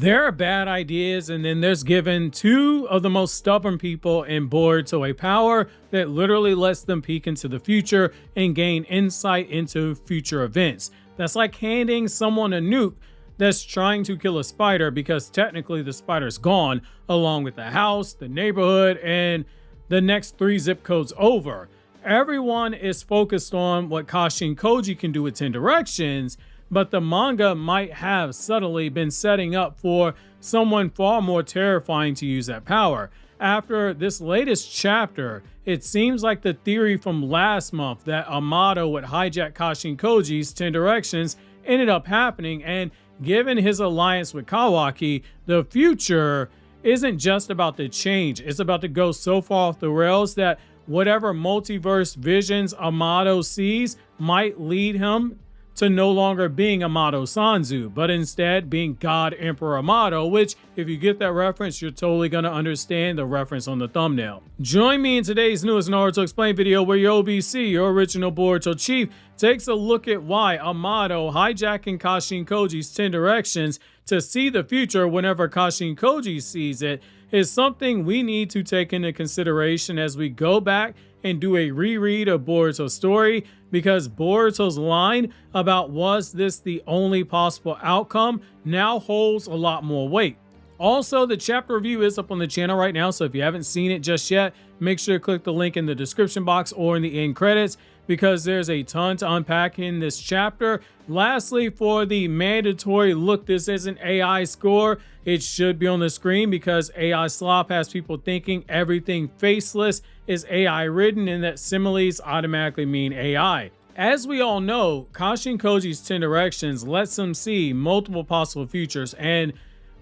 There are bad ideas, and then there's given two of the most stubborn people in Boruto a power that literally lets them peek into the future and gain insight into future events. That's like handing someone a nuke that's trying to kill a spider, because technically the spider's gone, along with the house, the neighborhood, and the next 3 zip codes over. Everyone is focused on what Kashin Koji can do with 10 Directions, but the manga might have subtly been setting up for someone far more terrifying to use that power. After this latest chapter, it seems like the theory from last month that Amado would hijack Kashin Koji's 10 Directions ended up happening, and given his alliance with Kawaki, the future isn't just about to change. It's about to go so far off the rails that whatever multiverse visions Amado sees might lead him to no longer being Amado Sanzu, but instead being God Emperor Amado, which, if you get that reference, you're totally going to understand the reference on the thumbnail. Join me in today's newest Naruto Explained video, where your OBC, your original Boruto chief, takes a look at why Amado hijacking Kashin Koji's 10 Directions to see the future whenever Kashin Koji sees it is something we need to take into consideration as we go back and do a reread of Boruto's story, because Boruto's line about "was this the only possible outcome" now holds a lot more weight. Also, the chapter review is up on the channel right now, so if you haven't seen it just yet, make sure to click the link in the description box or in the end credits, because there's a ton to unpack in this chapter. Lastly, for the mandatory "look, this isn't AI" score, it should be on the screen, because AI slop has people thinking everything faceless is AI written and that similes automatically mean AI. As we all know, Kashin Koji's 10 Directions lets them see multiple possible futures, and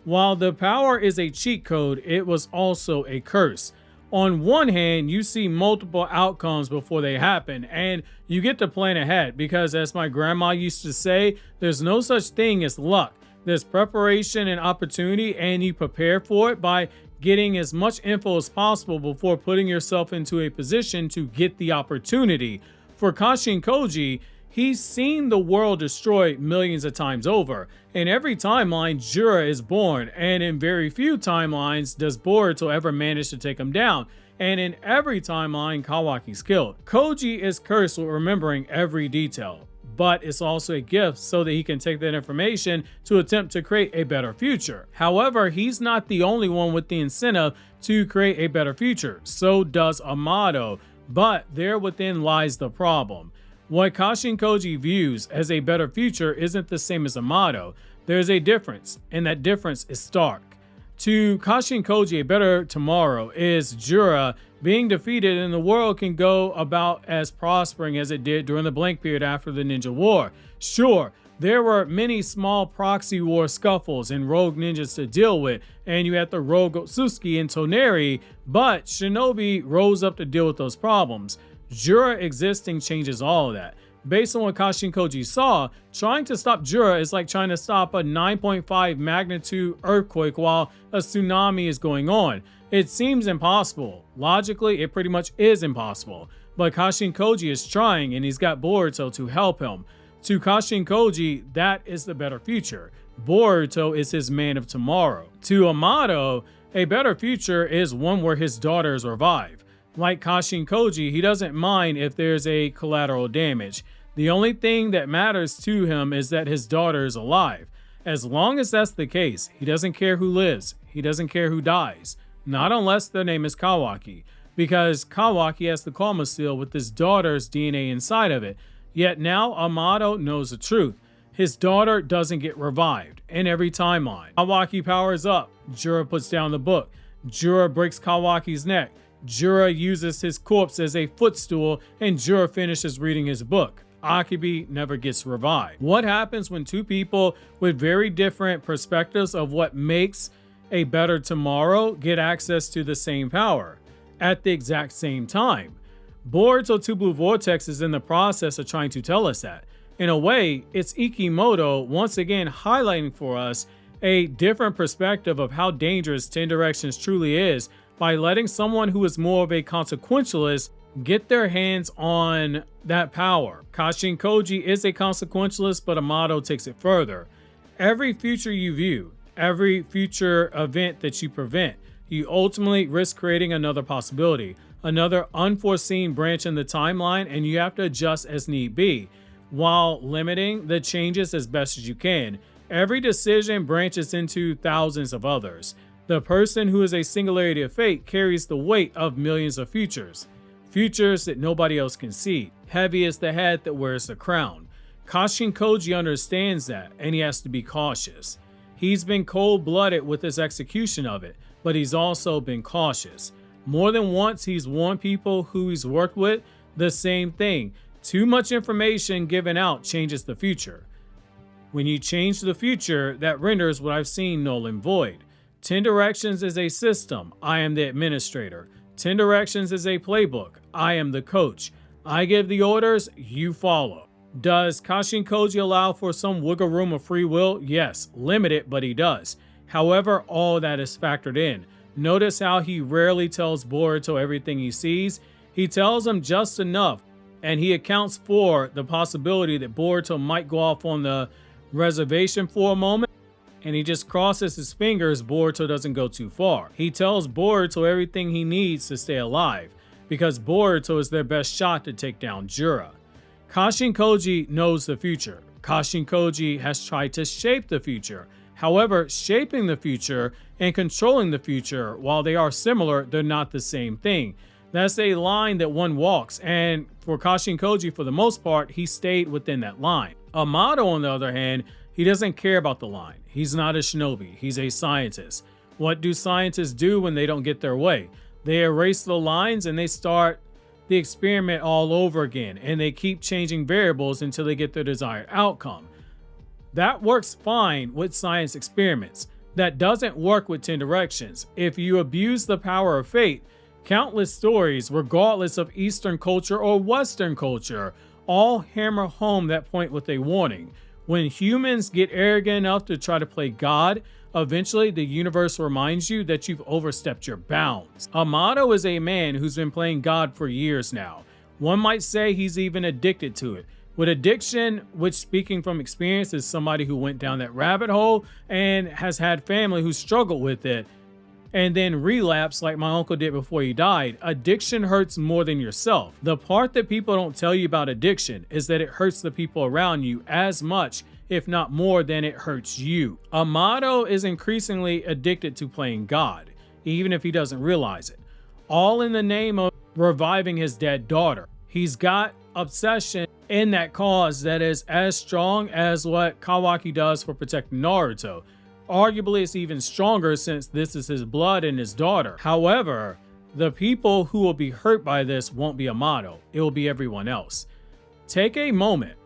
while the power is a cheat code, it was also a curse. On one hand, you see multiple outcomes before they happen, and you get to plan ahead, because as my grandma used to say, there's no such thing as luck. There's preparation and opportunity, and you prepare for it by getting as much info as possible before putting yourself into a position to get the opportunity. For Kashin Koji, he's seen the world destroyed millions of times over. In every timeline, Jura is born, and in very few timelines does Boruto ever manage to take him down. And in every timeline, Kawaki's killed. Koji is cursed with remembering every detail, but it's also a gift so that he can take that information to attempt to create a better future. However, he's not the only one with the incentive to create a better future. So does Amado, but there within lies the problem. What Kashin Koji views as a better future isn't the same as Amado. There's a difference, and that difference is stark. To Kashin Koji, a better tomorrow is Jura being defeated, and the world can go about as prospering as it did during the blank period after the Ninja War. Sure, there were many small proxy war scuffles and rogue ninjas to deal with, and you had the rogue Otsuki and Toneri, but Shinobi rose up to deal with those problems. Jura existing changes all of that. Based on what Kashin Koji saw, trying to stop Jura is like trying to stop a 9.5 magnitude earthquake while a tsunami is going on. It seems impossible. Logically, it pretty much is impossible. But Kashin Koji is trying, and he's got Boruto to help him. To Kashin Koji, that is the better future. Boruto is his man of tomorrow. To Amado, a better future is one where his daughter is revived. Like Kashin Koji, he doesn't mind if there's a collateral damage. The only thing that matters to him is that his daughter is alive. As long as that's the case, he doesn't care who lives. He doesn't care who dies. Not unless their name is Kawaki, because Kawaki has the Karma Seal with his daughter's DNA inside of it. Yet now Amado knows the truth. His daughter doesn't get revived in every timeline. Kawaki powers up. Jura puts down the book. Jura breaks Kawaki's neck. Jura uses his corpse as a footstool, and Jura finishes reading his book. Akibi never gets revived. What happens when two people with very different perspectives of what makes a better tomorrow get access to the same power at the exact same time? Boruto 2 Blue Vortex is in the process of trying to tell us that. In a way, it's Ikimoto once again highlighting for us a different perspective of how dangerous 10 Directions truly is, by letting someone who is more of a consequentialist get their hands on that power. Kashin Koji is a consequentialist, but Amado takes it further. Every future you view, every future event that you prevent, you ultimately risk creating another possibility, another unforeseen branch in the timeline, and you have to adjust as need be, while limiting the changes as best as you can. Every decision branches into thousands of others. The person who is a singularity of fate carries the weight of millions of futures. Futures that nobody else can see. Heavy is the head that wears the crown. Kashin Koji understands that, and he has to be cautious. He's been cold-blooded with his execution of it, but he's also been cautious. More than once, he's warned people who he's worked with the same thing. Too much information given out changes the future. When you change the future, that renders what I've seen null and void. 10 Directions is a system. I am the administrator. 10 Directions is a playbook. I am the coach. I give the orders, you follow. Does Kashin Koji allow for some wiggle room of free will? Yes, limited, but he does. However, all that is factored in. Notice how he rarely tells Boruto everything he sees. He tells him just enough, and he accounts for the possibility that Boruto might go off on the reservation for a moment, and he just crosses his fingers Boruto doesn't go too far. He tells Boruto everything he needs to stay alive, because Boruto is their best shot to take down Jura. Kashin Koji knows the future. Kashin Koji has tried to shape the future. However, shaping the future and controlling the future, while they are similar, they're not the same thing. That's a line that one walks, and for Kashin Koji, for the most part, he stayed within that line. Amado, on the other hand, he doesn't care about the line. He's not a shinobi. He's a scientist. What do scientists do when they don't get their way? They erase the lines and they start the experiment all over again, and they keep changing variables until they get their desired outcome. That works fine with science experiments. That doesn't work with 10 Directions. If you abuse the power of fate, countless stories, regardless of Eastern culture or Western culture, all hammer home that point with a warning. When humans get arrogant enough to try to play God, eventually the universe reminds you that you've overstepped your bounds. Amado is a man who's been playing God for years now. One might say he's even addicted to it. With addiction, which speaking from experience is somebody who went down that rabbit hole and has had family who struggled with it and then relapsed like my uncle did before he died, addiction hurts more than yourself. The part that people don't tell you about addiction is that it hurts the people around you as much, if not more, than it hurts you. Amado is increasingly addicted to playing God, even if he doesn't realize it, all in the name of reviving his dead daughter. He's got obsession in that cause that is as strong as what Kawaki does for protecting Naruto. Arguably, it's even stronger since this is his blood and his daughter. However, the people who will be hurt by this won't be Amado. It will be everyone else. Take a moment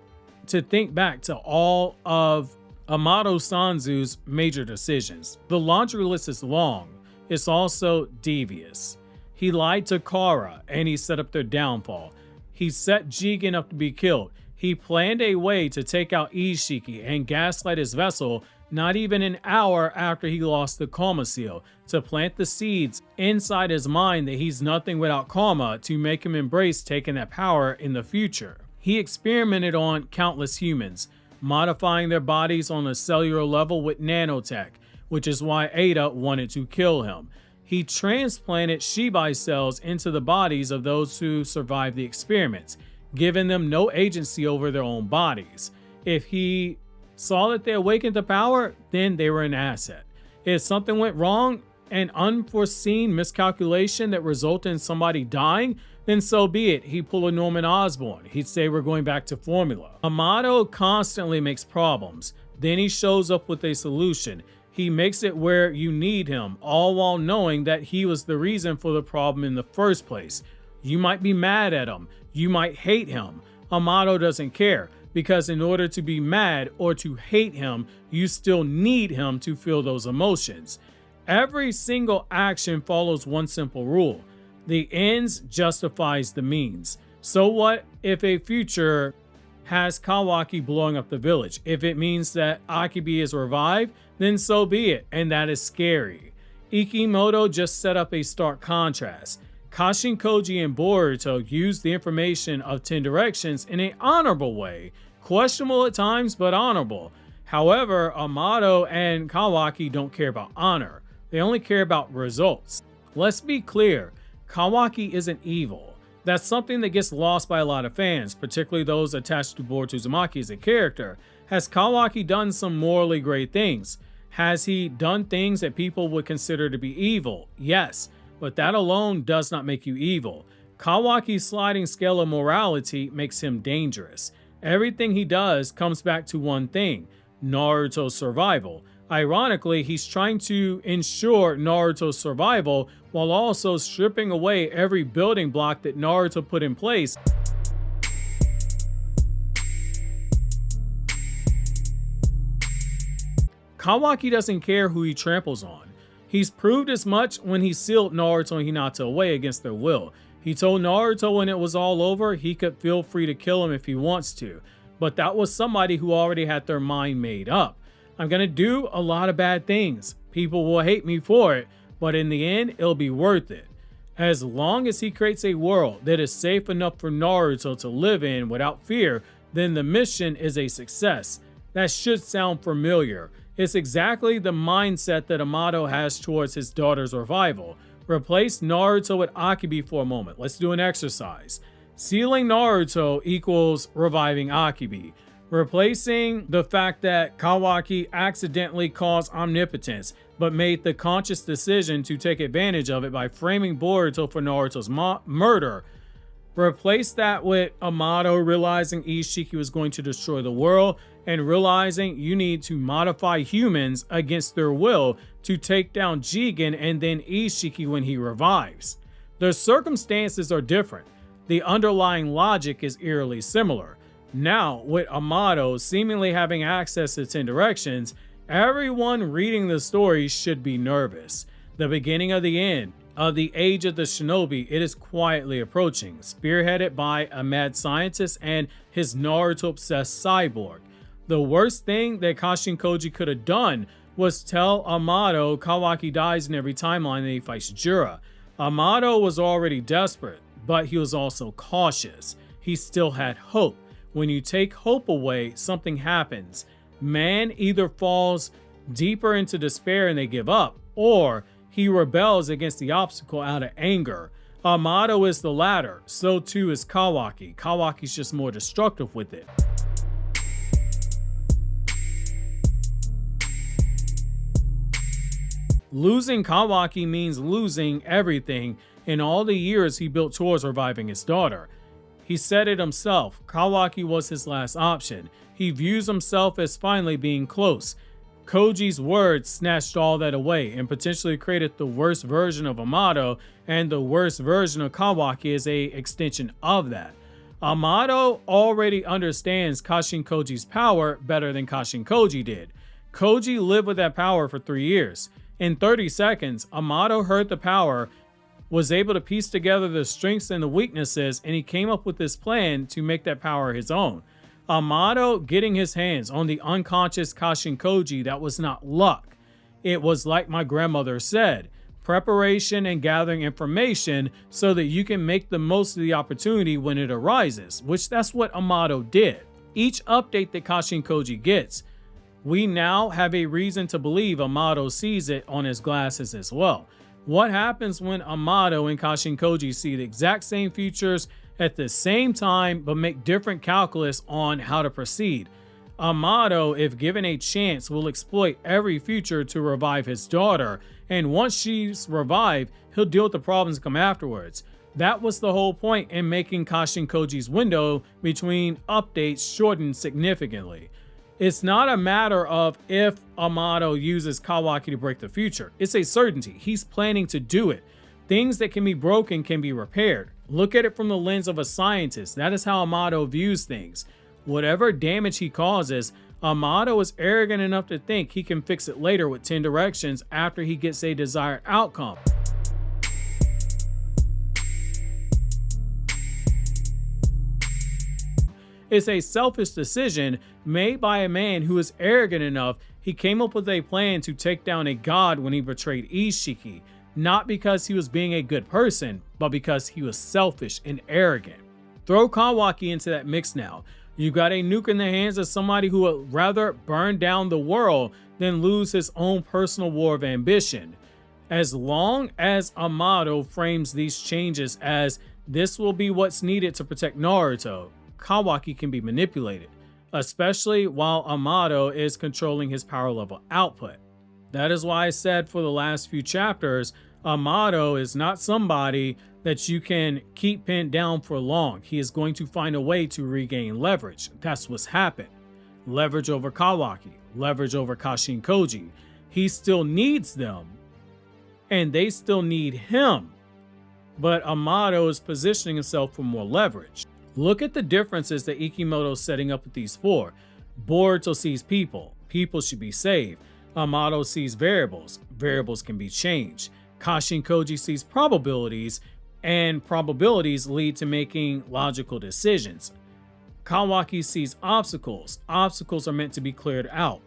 to think back to all of Amado Sanzu's major decisions. The laundry list is long. It's also devious. He lied to Kara and he set up their downfall. He set Jigen up to be killed. He planned a way to take out Ishiki and gaslight his vessel not even an hour after he lost the karma seal, to plant the seeds inside his mind that he's nothing without karma to make him embrace taking that power in the future. He experimented on countless humans, modifying their bodies on a cellular level with nanotech, which is why Ada wanted to kill him. He transplanted Shibai cells into the bodies of those who survived the experiments, giving them no agency over their own bodies. If he saw that they awakened to power, then they were an asset. If something went wrong, an unforeseen miscalculation that resulted in somebody dying, then so be it. He'd pull a Norman Osborn. He'd say we're going back to formula. Amado constantly makes problems. Then he shows up with a solution. He makes it where you need him, all while knowing that he was the reason for the problem in the first place. You might be mad at him. You might hate him. Amado doesn't care, because in order to be mad or to hate him, you still need him to feel those emotions. Every single action follows one simple rule. The ends justifies the means. So what if a future has Kawaki blowing up the village? If it means that Akibi is revived, then so be it, and that is scary. Ikimoto just set up a stark contrast. Kashin Koji and Boruto used the information of 10 Directions in an honorable way, questionable at times but honorable. However, Amado and Kawaki don't care about honor. They only care about results. Let's be clear, Kawaki isn't evil. That's something that gets lost by a lot of fans, particularly those attached to Boruto Uzumaki as a character. Has Kawaki done some morally great things? Has he done things that people would consider to be evil? Yes, but that alone does not make you evil. Kawaki's sliding scale of morality makes him dangerous. Everything he does comes back to one thing: Naruto's survival. Ironically, he's trying to ensure Naruto's survival while also stripping away every building block that Naruto put in place. Kawaki doesn't care who he tramples on. He's proved as much when he sealed Naruto and Hinata away against their will. He told Naruto when it was all over, he could feel free to kill him if he wants to. But that was somebody who already had their mind made up. I'm gonna do a lot of bad things. People will hate me for it, but in the end, it'll be worth it. As long as he creates a world that is safe enough for Naruto to live in without fear, then the mission is a success. That should sound familiar. It's exactly the mindset that Amado has towards his daughter's revival. Replace Naruto with Akibi for a moment. Let's do an exercise. Sealing Naruto equals reviving Akibi. Replacing the fact that Kawaki accidentally caused omnipotence, but made the conscious decision to take advantage of it by framing Boruto for Naruto's murder. Replace that with Amado realizing Ishiki was going to destroy the world and realizing you need to modify humans against their will to take down Jigen and then Ishiki when he revives. The circumstances are different. The underlying logic is eerily similar. Now, with Amado seemingly having access to 10 directions, everyone reading the story should be nervous. The beginning of the end of the age of the Shinobi, it is quietly approaching, spearheaded by a mad scientist and his Naruto-obsessed cyborg. The worst thing that Kashin Koji could have done was tell Amado Kawaki dies in every timeline that he fights Jura. Amado was already desperate, but he was also cautious. He still had hope. When you take hope away, something happens. Man either falls deeper into despair and they give up, or he rebels against the obstacle out of anger. Amado is the latter, so too is Kawaki. Kawaki's just more destructive with it. Losing Kawaki means losing everything in all the years he built towards reviving his daughter. He said it himself, Kawaki was his last option. He views himself as finally being close. Koji's words snatched all that away and potentially created the worst version of Amado, and the worst version of Kawaki is an extension of that. Amado already understands Kashin Koji's power better than Kashin Koji did. Koji lived with that power for 3 years. In 30 seconds, Amado heard the power, was able to piece together the strengths and the weaknesses, and he came up with this plan to make that power his own. Amado getting his hands on the unconscious Kashin Koji, that was not luck. It was like my grandmother said, preparation and gathering information so that you can make the most of the opportunity when it arises, which that's what Amado did. Each update that Kashin Koji gets, we now have a reason to believe Amado sees it on his glasses as well. What happens when Amado and Kashin Koji see the exact same futures at the same time but make different calculus on how to proceed? Amado, if given a chance, will exploit every future to revive his daughter, and once she's revived, he'll deal with the problems that come afterwards. That was the whole point in making Kashin Koji's window between updates shortened significantly. It's not a matter of if Amado uses Kawaki to break the future. It's a certainty. He's planning to do it. Things that can be broken can be repaired. Look at it from the lens of a scientist. That is how Amado views things. Whatever damage he causes, Amado is arrogant enough to think he can fix it later with 10 directions after he gets a desired outcome. It's a selfish decision made by a man who is arrogant enough he came up with a plan to take down a god when he betrayed Ishiki, not because he was being a good person, but because he was selfish and arrogant. Throw Kawaki into that mix now. You got a nuke in the hands of somebody who would rather burn down the world than lose his own personal war of ambition. As long as Amado frames these changes as this will be what's needed to protect Naruto, Kawaki can be manipulated, especially while Amado is controlling his power level output. That is why I said for the last few chapters, Amado is not somebody that you can keep pinned down for long. He is going to find a way to regain leverage. That's what's happened. Leverage over Kawaki, leverage over Kashin Koji. He still needs them, and they still need him. But Amado is positioning himself for more leverage. Look at the differences that Ikimoto is setting up with these four. Boruto sees people. People should be saved. Amado sees variables. Variables can be changed. Kashin Koji sees probabilities, and probabilities lead to making logical decisions. Kawaki sees obstacles. Obstacles are meant to be cleared out.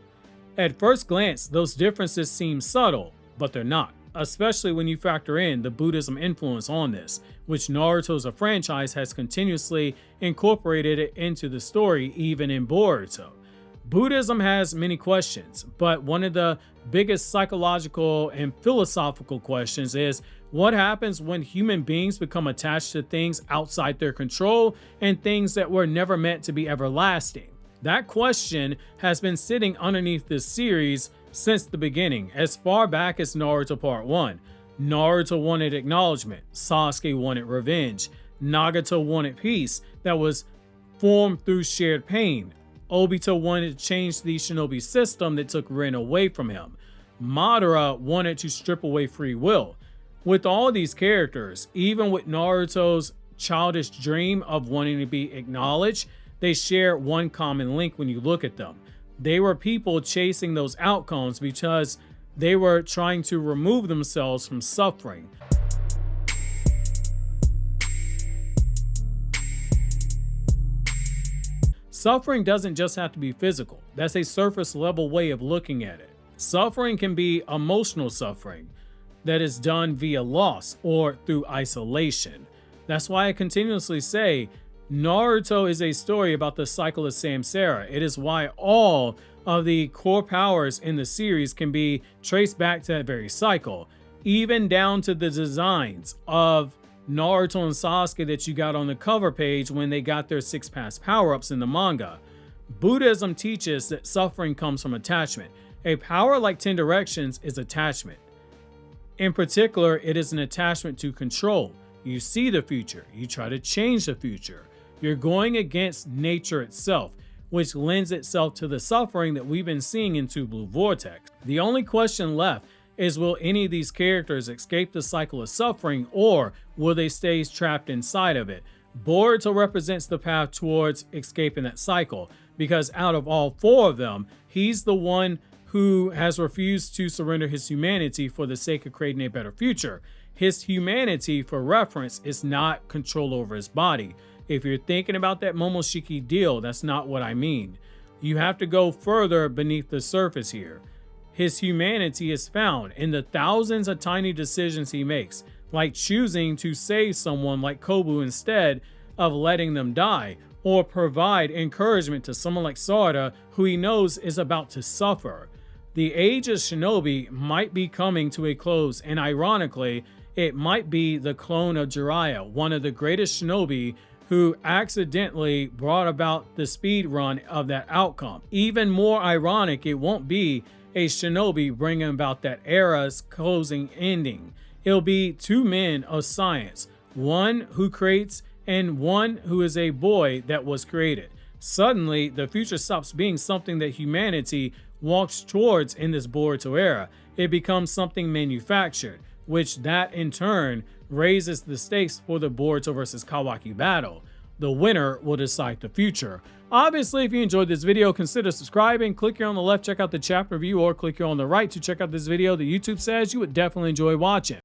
At first glance, those differences seem subtle, but they're not, especially when you factor in the Buddhism influence on this, which Naruto as a franchise has continuously incorporated it into the story, even in Boruto. Buddhism has many questions, but one of the biggest psychological and philosophical questions is what happens when human beings become attached to things outside their control and things that were never meant to be everlasting? That question has been sitting underneath this series since the beginning, as far back as Naruto Part 1. Naruto wanted acknowledgement, Sasuke wanted revenge, Nagato wanted peace that was formed through shared pain, Obito wanted to change the Shinobi system that took Rin away from him, Madara wanted to strip away free will. With all these characters, even with Naruto's childish dream of wanting to be acknowledged, they share one common link when you look at them. They were people chasing those outcomes because they were trying to remove themselves from suffering. Suffering doesn't just have to be physical. That's a surface level way of looking at it. Suffering can be emotional suffering that is done via loss or through isolation. That's why I continuously say Naruto is a story about the cycle of samsara. It is why all of the core powers in the series can be traced back to that very cycle, even down to the designs of Naruto and Sasuke that you got on the cover page when they got their 6 past power-ups in the manga. Buddhism teaches that suffering comes from attachment. A power like 10 Directions is attachment. In particular, it is an attachment to control. You see the future, you try to change the future. You're going against nature itself, which lends itself to the suffering that we've been seeing in Two Blue Vortex. The only question left is, will any of these characters escape the cycle of suffering, or will they stay trapped inside of it? Boruto represents the path towards escaping that cycle, because out of all 4 of them, he's the one who has refused to surrender his humanity for the sake of creating a better future. His humanity, for reference, is not control over his body. If you're thinking about that Momoshiki deal, that's not what I mean. You have to go further beneath the surface here. His humanity is found in the thousands of tiny decisions he makes, like choosing to save someone like Kobu instead of letting them die, or provide encouragement to someone like Sarada who he knows is about to suffer. The age of Shinobi might be coming to a close, and ironically, it might be the clone of Jiraiya, one of the greatest Shinobi who accidentally brought about the speed run of that outcome. Even more ironic, it won't be a Shinobi bringing about that era's closing ending. It'll be 2 men of science, one who creates and one who is a boy that was created. Suddenly, the future stops being something that humanity walks towards in this Boruto era. It becomes something manufactured, which that in turn raises the stakes for the Boruto versus Kawaki battle. The winner will decide the future. Obviously, if you enjoyed this video, consider subscribing. Click here on the left, check out the chapter review, or click here on the right to check out this video that YouTube says you would definitely enjoy watching.